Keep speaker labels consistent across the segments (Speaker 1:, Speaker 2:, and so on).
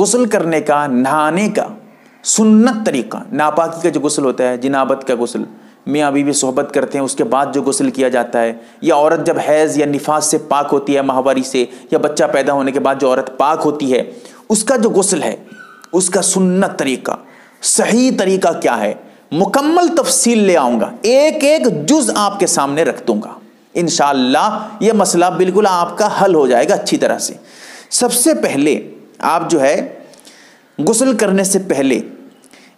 Speaker 1: غسل کرنے کا، نہانے کا سنت طریقہ، ناپاکی کا جو غسل ہوتا ہے، جنابت کا غسل، میاں بیوی صحبت کرتے ہیں اس کے بعد جو غسل کیا جاتا ہے، یا عورت جب حیض یا نفاس سے پاک ہوتی ہے، ماہواری سے، یا بچہ پیدا ہونے کے بعد جو عورت پاک ہوتی ہے، اس کا جو غسل ہے، اس کا سنت طریقہ، صحیح طریقہ کیا ہے، مکمل تفصیل لے آؤں گا، ایک ایک جز آپ کے سامنے رکھ دوں گا انشاءاللہ۔ یہ مسئلہ بالکل آپ کا حل ہو جائے گا اچھی طرح سے۔ سب سے پہلے آپ جو ہے غسل کرنے سے پہلے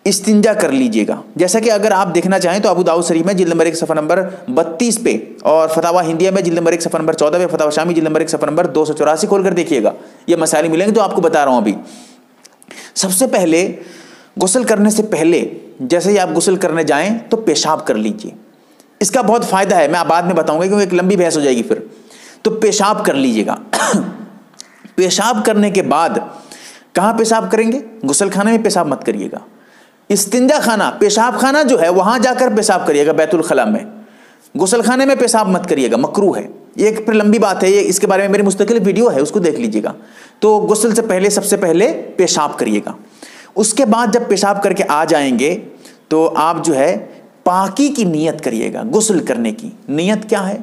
Speaker 1: استنجا کر لیجئے گا۔ جیسا کہ اگر آپ دیکھنا چاہیں تو ابو داؤد شریف میں جلد نمبر 1 صفحہ نمبر 32 پہ، اور فتاوی ہندیہ میں جلد نمبر 1 صفحہ نمبر 14 پہ، فتاوی شامی جلد نمبر 1 صفحہ نمبر 284 کھول کر دیکھیے گا، یہ مسائل ملیں گے جو آپ کو بتا رہا ہوں ابھی۔ سب سے پہلے غسل کرنے سے پہلے جیسے ہی آپ غسل کرنے جائیں تو پیشاب کر لیجئے۔ اس کا بہت فائدہ ہے، میں بعد میں بتاؤں گا کیونکہ ایک لمبی بحث ہو جائے گی پھر۔ تو پیشاب کر لیجئے گا۔ پیشاب کرنے کے بعد کہاں پیشاب کریں گے؟ غسل خانے میں پیشاب مت کریے گا، استنجا خانہ، پیشاب خانہ جو ہے وہاں جا کر پیشاب کریے گا بیت الخلاء میں، غسل خانے میں پیشاب مت کریے گا، مکروہ ہے۔ یہ ایک پھر لمبی بات ہے، یہ اس کے بارے میں میری مستقل ویڈیو ہے، اس کو دیکھ لیجئے گا۔ تو غسل سے پہلے سب سے پہلے پیشاب کریے گا۔ اس کے بعد جب پیشاب کر کے آ جائیں گے تو آپ جو ہے پاکی کی نیت کریے گا۔ غسل کرنے کی نیت کیا ہے؟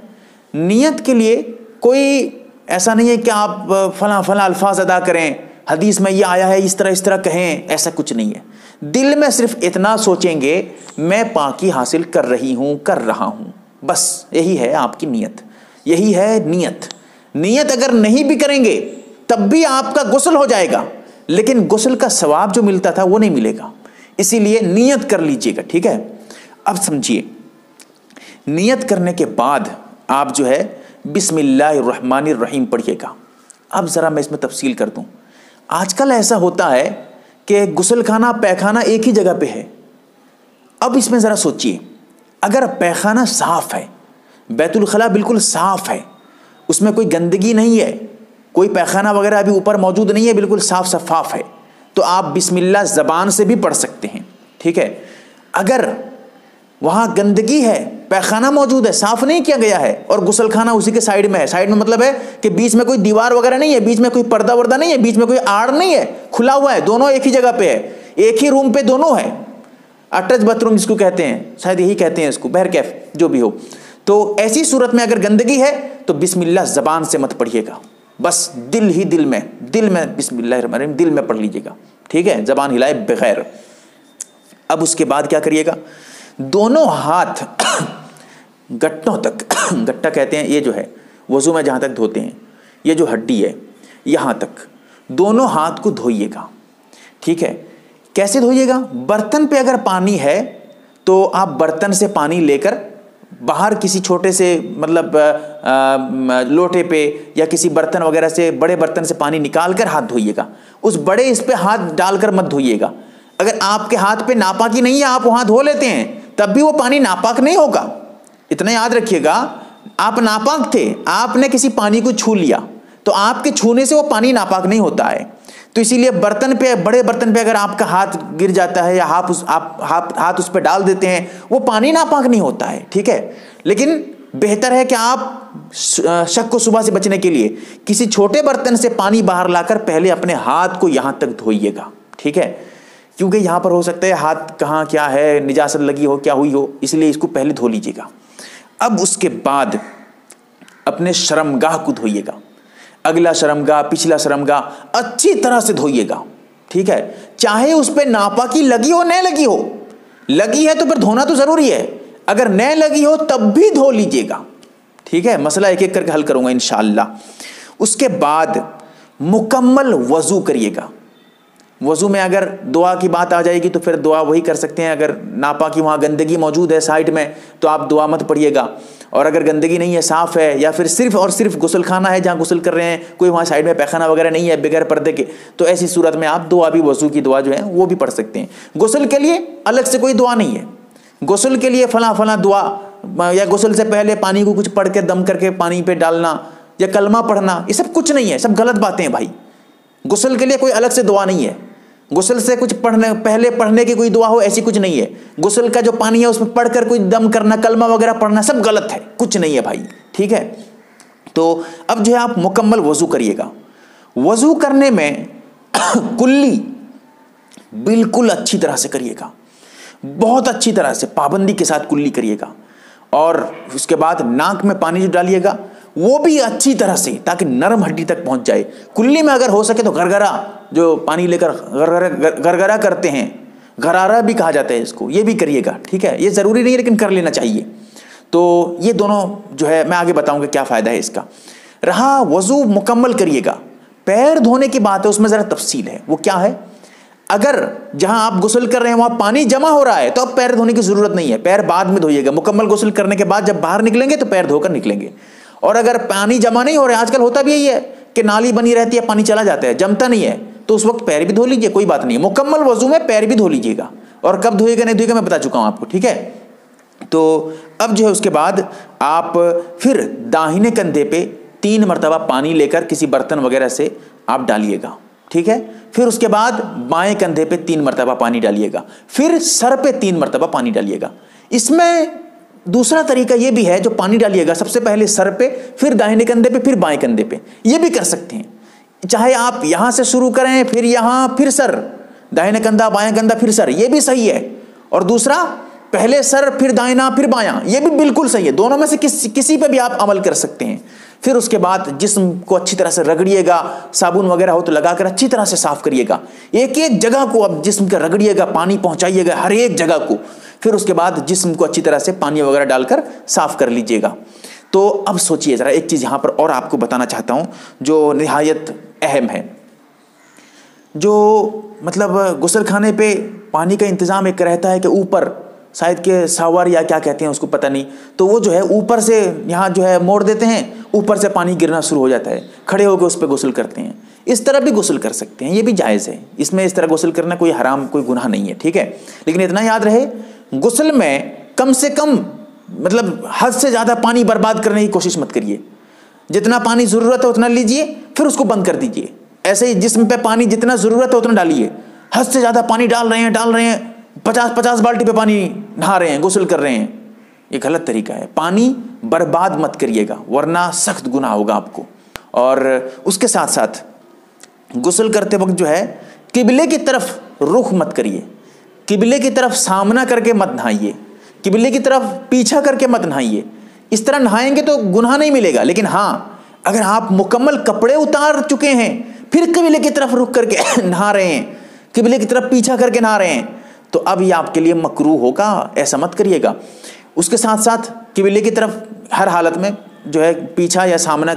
Speaker 1: نیت کے لیے کوئی ایسا نہیں ہے کہ آپ فلاں فلاں الفاظ ادا کریں، حدیث میں یہ آیا ہے اس طرح کہیں، ایسا کچھ نہیں ہے۔ دل میں صرف اتنا سوچیں گے میں پاکی حاصل کر رہی ہوں، کر رہا ہوں، بس یہی ہے آپ کی نیت، یہی ہے نیت۔ نیت اگر نہیں بھی کریں گے تب بھی آپ کا غسل ہو جائے گا، لیکن غسل کا ثواب جو ملتا تھا وہ نہیں ملے گا، اسی لیے نیت کر لیجئے گا، ٹھیک ہے؟ اب سمجھیے، نیت کرنے کے بعد آپ جو ہے بسم اللہ الرحمن الرحیم پڑھیے گا۔ اب ذرا میں اس میں تفصیل کر دوں، آج کل ایسا ہوتا ہے کہ غسل خانہ پیخانہ ایک ہی جگہ پہ ہے۔ اب اس میں ذرا سوچئے، اگر پیخانہ صاف ہے، بیت الخلاء بالکل صاف ہے، اس میں کوئی گندگی نہیں ہے، کوئی پیخانہ وغیرہ ابھی اوپر موجود نہیں ہے، بالکل صاف شفاف ہے، تو آپ بسم اللہ زبان سے بھی پڑھ سکتے ہیں، ٹھیک ہے؟ اگر وہاں گندگی ہے، پیخانہ موجود ہے، صاف نہیں کیا گیا ہے، اور غسل خانہ اسی کے سائیڈ میں ہے، سائیڈ میں مطلب ہے کہ بیچ میں کوئی دیوار وغیرہ نہیں ہے، بیچ میں کوئی پردہ وردہ نہیں ہے، بیچ میں کوئی آڑ نہیں ہے، کھلا ہوا ہے، دونوں ایک ہی جگہ پہ ہے، ایک ہی روم پہ دونوں ہے، اٹیچ باتھ روم جس کو کہتے ہیں، شاید یہی کہتے ہیں اس کو، بہرکیف جو بھی ہو۔ تو ایسی صورت میں اگر گندگی ہے تو بسم اللہ زبان سے مت پڑھیے گا، بس دل میں بسم اللہ الرحمن الرحیم دل میں پڑھ لیجیے گا، ٹھیک ہے؟ زبان ہلائے بغیر۔ اب اس کے بعد کیا کریے گا؟ دونوں ہاتھ گٹوں تک، گٹا کہتے ہیں یہ جو ہے وضو میں جہاں تک دھوتے ہیں، یہ جو ہڈی ہے یہاں تک، دونوں ہاتھ کو دھوئیے گا، ٹھیک ہے؟ کیسے دھوئیے گا؟ برتن پہ اگر پانی ہے تو آپ برتن سے پانی لے کر باہر کسی چھوٹے سے مطلب لوٹے پہ یا کسی برتن وغیرہ سے، بڑے برتن سے پانی نکال کر ہاتھ دھوئیے گا، اس بڑے اس پہ ہاتھ ڈال کر مت دھوئیے گا۔ اگر آپ کے ہاتھ پہ ناپاکی نہیں ہے، آپ وہاں دھو لیتے ہیں، تب بھی وہ پانی ناپاک نہیں ہوگا، اتنا یاد رکھیے گا۔ آپ ناپاک تھے، آپ نے کسی پانی کو چھو لیا تو آپ کے چھونے سے وہ پانی ناپاک نہیں ہوتا ہے، تو اسی لیے برتن پہ، بڑے برتن پہ اگر آپ کا ہاتھ گر جاتا ہے یا ہاتھ اس پہ ڈال دیتے ہیں، وہ پانی ناپاک نہیں ہوتا ہے، ٹھیک ہے؟ لیکن بہتر ہے کہ آپ شک و شبہ سے بچنے کے لیے کسی چھوٹے برتن سے پانی باہر لا کر پہلے اپنے ہاتھ کو یہاں تک دھوئیے گا، ٹھیک ہے؟ کیونکہ یہاں پر ہو سکتا ہے ہاتھ کہاں کیا ہے، نجاست لگی ہو، کیا ہوئی ہو، اس لیے اس کو پہلے دھو لیجیے گا۔ اب اس کے بعد اپنے شرمگاہ کو دھوئیے گا، اگلا شرمگاہ، پچھلا شرمگاہ اچھی طرح سے دھوئیے گا، ٹھیک ہے؟ چاہے اس پہ ناپاکی لگی ہو نہ لگی ہو، لگی ہے تو پھر دھونا تو ضروری ہے، اگر نہ لگی ہو تب بھی دھو لیجیے گا، ٹھیک ہے؟ مسئلہ ایک ایک کر کے حل کروں گا انشاءاللہ۔ اس کے بعد مکمل وضو کریے گا۔ وضو میں اگر دعا کی بات آ جائے گی تو پھر دعا وہی کر سکتے ہیں، اگر ناپاکی وہاں گندگی موجود ہے سائڈ میں تو آپ دعا مت پڑھیے گا، اور اگر گندگی نہیں ہے، صاف ہے، یا پھر صرف اور صرف غسل خانہ ہے جہاں غسل کر رہے ہیں، کوئی وہاں سائڈ میں پیخانہ وغیرہ نہیں ہے بغیر پردے کے، تو ایسی صورت میں آپ دعا بھی، وضو کی دعا جو ہے وہ بھی پڑھ سکتے ہیں۔ غسل کے لیے الگ سے کوئی دعا نہیں ہے، غسل کے لیے فلاں فلاں دعا، یا غسل سے پہلے پانی کو کچھ پڑھ کے دم کر کے پانی پہ ڈالنا، یا کلمہ پڑھنا، یہ سب کچھ نہیں ہے، سب غلط باتیں ہیں بھائی۔ غسل کے لیے کوئی الگ سے دعا نہیں ہے، غسل سے کچھ پہلے پڑھنے کی کوئی دعا ہو ایسی کچھ نہیں ہے، غسل کا جو پانی ہے اس میں پڑھ کر کوئی دم کرنا، کلمہ وغیرہ پڑھنا، سب غلط ہے، کچھ نہیں ہے بھائی، ٹھیک ہے؟ تو اب جو ہے آپ مکمل وضو کریے گا۔ وضو کرنے میں کلی بالکل اچھی طرح سے کریے گا، بہت اچھی طرح سے پابندی کے ساتھ کلی کریے گا. اور اس کے بعد ناک میں پانی جو ڈالیے گا وہ بھی اچھی طرح سے، تاکہ نرم ہڈی تک پہنچ جائے. کلی میں اگر ہو سکے تو گرگرا، جو پانی لے کر گرگرا کرتے ہیں، غرارہ بھی کہا جاتا ہے اس کو، یہ بھی کریے گا. ٹھیک ہے، یہ ضروری نہیں ہے لیکن کر لینا چاہیے. تو یہ دونوں جو ہے میں آگے بتاؤں گا کیا فائدہ ہے اس کا. رہا وضو مکمل کریے گا، پیر دھونے کی بات ہے، اس میں ذرا تفصیل ہے. وہ کیا ہے؟ اگر جہاں آپ غسل کر رہے ہیں وہاں پانی جمع ہو رہا ہے تو اب پیر دھونے کی ضرورت نہیں ہے، پیر بعد میں دھوئیے گا. مکمل غسل کرنے کے بعد جب باہر نکلیں گے تو پیر دھو کر نکلیں گے. اور اگر پانی جمع نہیں ہو رہا ہے، آج کل ہوتا بھی یہی ہے کہ نالی بنی رہتی ہے، پانی چلا جاتا ہے، جمتا نہیں ہے، تو اس وقت پیر بھی دھو لیجیے، کوئی بات نہیں. مکمل وضو میں پیر بھی دھو لیجیے گا. اور کب دھوئے گا نہیں دھوئے گا میں بتا چکا ہوں آپ کو. ٹھیک ہے، تو اب جو ہے اس کے بعد آپ پھر داہنے کندھے پہ 3 مرتبہ پانی لے کر کسی برتن وغیرہ سے آپ ڈالیے گا. ٹھیک ہے، پھر اس کے بعد بائیں کندھے پہ 3 مرتبہ پانی ڈالیے گا، پھر سر پہ 3 مرتبہ پانی ڈالیے گا. اس میں دوسرا طریقہ یہ بھی ہے، جو پانی ڈالیے گا سب سے پہلے سر پہ، پھر داہنے کندھے پہ، پھر بائیں کندھے پہ. یہ بھی کر سکتے ہیں، چاہے آپ یہاں سے شروع کریں، پھر یہاں، پھر سر، داہنے کندھا بائیں کندھا پھر سر، یہ بھی صحیح ہے. اور دوسرا پہلے سر پھر دائنا پھر بایاں، یہ بھی بالکل صحیح ہے. دونوں میں سے کسی پہ بھی آپ عمل کر سکتے ہیں. پھر اس کے بعد جسم کو اچھی طرح سے رگڑیے گا، صابن وغیرہ ہو تو لگا کر اچھی طرح سے صاف کریے گا. ایک ایک جگہ کو اب جسم کا رگڑیے گا، پانی پہنچائیے گا ہر ایک جگہ کو. پھر اس کے بعد جسم کو اچھی طرح سے پانی وغیرہ ڈال کر صاف کر لیجیے گا. تو اب سوچئے ذرا، ایک چیز یہاں پر اور آپ کو بتانا چاہتا ہوں جو نہایت اہم ہے. جو مطلب غسل خانے پہ پانی کا انتظام ایک رہتا ہے کہ اوپر شاید کہ ساور یا کیا کہتے ہیں اس کو پتہ نہیں، تو وہ جو ہے اوپر سے یہاں جو ہے موڑ دیتے ہیں، اوپر سے پانی گرنا شروع ہو جاتا ہے، کھڑے ہو کے اس پہ غسل کرتے ہیں. اس طرح بھی غسل کر سکتے ہیں، یہ بھی جائز ہے. اس میں اس طرح غسل کرنا کوئی حرام، کوئی گناہ نہیں ہے. ٹھیک ہے، لیکن اتنا یاد رہے غسل میں کم سے کم مطلب حد سے زیادہ پانی برباد کرنے کی کوشش مت کریے. جتنا پانی ضرورت ہے اتنا لیجئے، پھر اس کو بند کر دیجئے. ایسے ہی جسم پہ پانی جتنا ضرورت ہے اتنا ڈالیے. حد سے زیادہ پانی ڈال رہے ہیں 50 بالٹی پہ پانی نہا رہے ہیں، غسل کر رہے ہیں، یہ غلط طریقہ ہے. پانی برباد مت کریے گا ورنہ سخت گناہ ہوگا آپ کو. اور اس کے ساتھ ساتھ غسل کرتے وقت جو ہے قبلے کی طرف رخ مت کریے، قبلے کی طرف سامنا کر کے مت نہائیے، قبلے کی طرف پیچھا کر کے مت نہائیے. اس طرح نہائیں گے تو گناہ نہیں ملے گا، لیکن ہاں اگر آپ مکمل کپڑے اتار چکے ہیں پھر قبلے کی طرف رخ کر کے نہا رہے ہیں، قبلے کی طرف پیچھا کر کے نہا رہے ہیں، تو اب یہ آپ کے لیے مکروہ ہوگا، ایسا مت کریے گا. اس کے ساتھ ساتھ قبلے کی طرف ہر حالت میں جو ہے پیچھا یا سامنا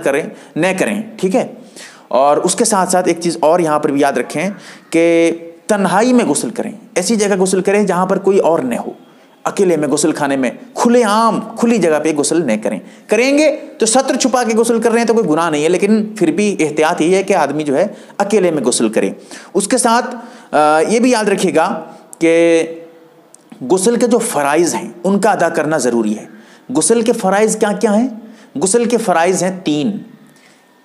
Speaker 1: نہ کریں. ٹھیک ہے، اور اس کے ساتھ ساتھ ایک چیز اور یہاں پر بھی یاد رکھیں کہ تنہائی میں غسل کریں. ایسی جگہ غسل کریں جہاں پر کوئی اور نہ ہو. اکیلے میں غسل خانے میں کھلے عام کھلی جگہ پہ غسل نہ کریں. کریں گے تو ستر چھپا کے غسل کر رہے ہیں تو کوئی گناہ نہیں ہے، لیکن پھر بھی احتیاط یہ ہے کہ آدمی جو ہے اکیلے میں غسل کرے. اس کے ساتھ یہ بھی یاد رکھیے گا کہ غسل کے جو فرائض ہیں ان کا ادا کرنا ضروری ہے. غسل کے فرائض کیا کیا ہیں؟ غسل کے فرائض ہیں 3.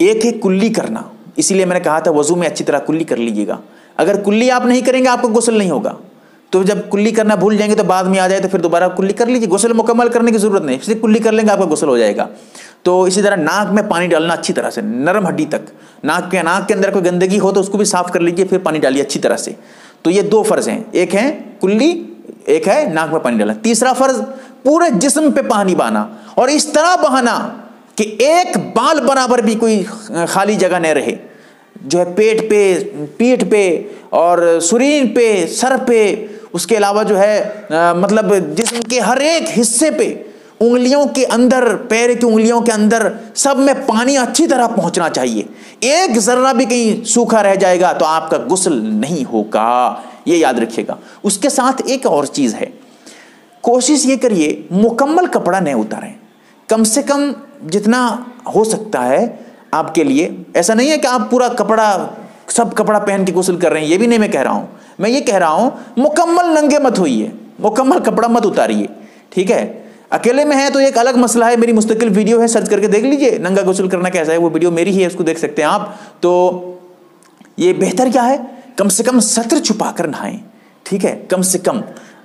Speaker 1: ایک ہے کلی کرنا، اسی لیے میں نے کہا تھا وضو میں اچھی طرح کلی کر لیجیے گا. اگر کلی آپ نہیں کریں گے آپ کو غسل نہیں ہوگا. تو جب کلی کرنا بھول جائیں گے تو بعد میں آ جائے تو پھر دوبارہ کلی کر لیجیے. غسل مکمل کرنے کی ضرورت نہیں، صرف کلی کر لیں گے آپ کا غسل ہو جائے گا. تو اسی طرح ناک میں پانی ڈالنا اچھی طرح سے، نرم ہڈی تک. ناک کے اندر کوئی گندگی ہو تو اس کو بھی صاف کر لیجیے، پھر پانی ڈالیے اچھی طرح سے. تو یہ 2 فرض ہیں، ایک ہے کلی، ایک ہے ناک میں پانی ڈالنا. تیسرا فرض پورے جسم پہ پانی بہانا، اور اس طرح بہانا کہ ایک بال برابر بھی کوئی خالی جگہ نہ رہے. جو ہے پیٹ پہ، پیٹھ پہ اور سرین پہ، سر پہ، اس کے علاوہ جو ہے مطلب جسم کے ہر ایک حصے پہ، انگلیوں کے اندر، پیر کی انگلیوں کے اندر، سب میں پانی اچھی طرح پہنچنا چاہیے. ایک ذرہ بھی کہیں سوکھا رہ جائے گا تو آپ کا غسل نہیں ہوگا، یہ یاد رکھیے گا. اس کے ساتھ ایک اور چیز ہے، کوشش یہ کریے مکمل کپڑا نہ اتاریں. کم سے کم جتنا ہو سکتا ہے آپ کے لیے. ایسا نہیں ہے کہ آپ پورا سب کپڑا پہن کے غسل کر رہے ہیں، یہ بھی نہیں میں کہہ رہا ہوں. میں یہ کہہ رہا ہوں مکمل ننگے مت ہوئیے، مکمل کپڑا مت اتاریے. ٹھیک ہے، اکیلے میں ہے تو ایک الگ مسئلہ ہے، میری مستقل ویڈیو ہے، سرچ کر کے دیکھ لیجئے ننگا غسل کرنا کیسا ہے، وہ ویڈیو میری ہی ہے، اس کو دیکھ سکتے ہیں آپ. تو یہ بہتر کیا ہے، کم سے کم ستر چھپا کر نہائیں. ٹھیک ہے، کم سے کم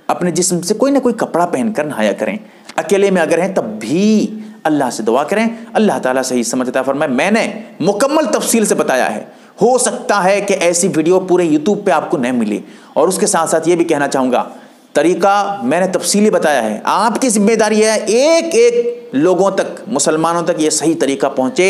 Speaker 1: اپنے جسم سے کوئی نہ کوئی کپڑا پہن کر نہایا کریں. اکیلے میں اگر ہیں تب بھی اللہ سے دعا کریں، اللہ تعالیٰ صحیح سمجھ عطا فرمائے. میں نے مکمل تفصیل سے بتایا ہے، ہو سکتا ہے کہ ایسی ویڈیو پورے یوٹیوب پہ آپ کو نہیں ملی. اور اس کے ساتھ ساتھ یہ بھی کہنا چاہوں گا، طریقہ میں نے تفصیلی بتایا ہے، آپ کی ذمہ داری ہے ایک ایک لوگوں تک، مسلمانوں تک یہ صحیح طریقہ پہنچے.